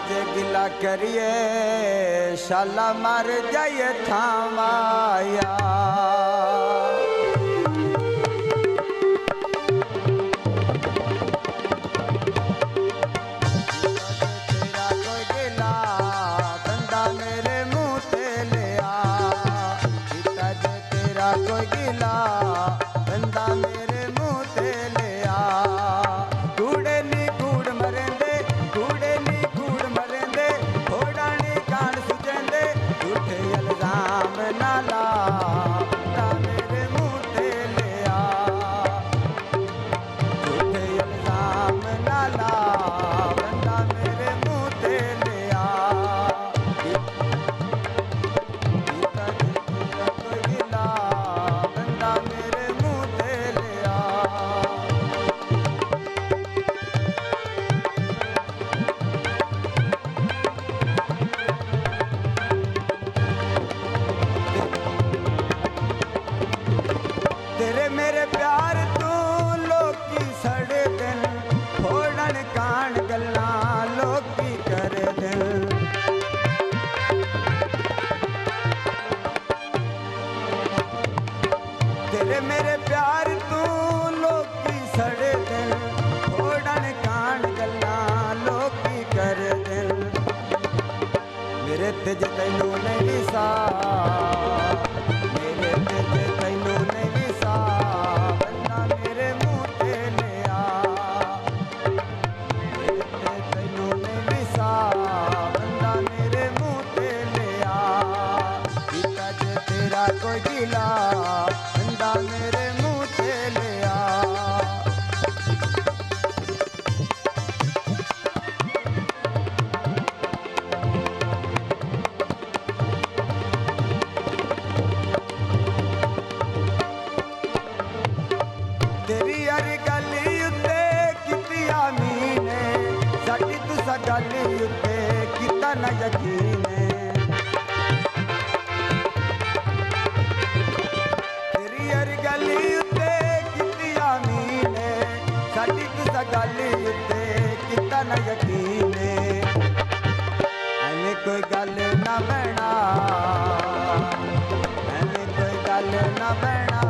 जे गिला करिए शाला मर जाइए थामाया। तेरा कोई गिला बंदा मेरे मुंह ते लिया, गीता जे तेरा कोई गिला बंदा मेरे मुंह ते लिया। कूड़े नी कूड़ मरेंदे, कूड़े नी कूड़ मरेंदे, थोड़ा नी कान सुजेंदे, झूठे इल्जाम ना ला बंदा मेरे मुंह ते लिया, झूठे इल्जाम ना ला बंदा मेरे मुंह ते लिया। गीता जे तेरा कोई गिला बंदा मेरे मुंह ते लिया। तेरे मेरे प्यार तू लोकी सड़े दिन, थोड़न कान गल्ला लोकी करे दिन। तेरे मेरे प्यार तू लोकी सड़े दिन, थोड़न कान गल्ला लोकी करे दिन। मेरे तेज तैनू नहीं सा, मेरे तेज तैनू नहीं सा बंदा मेरे मुंह ते लिया, मेरे तेज तैनू नहीं सा बंदा मेरे मुंह ते लिया। गीता जे तेरा कोई गिला बंदा मेरे मुंह ते लिया। तेरी हर गली उत्ते कितिया मीने, साडी तुसा गली उत्ते किता ना यकीन। तेरी हर गली उत्ते कितिया मीने, साडी तुसा गली उत्ते किता ना यकीन। एवें कोई गल ना बना, एवें कोई गल ना बना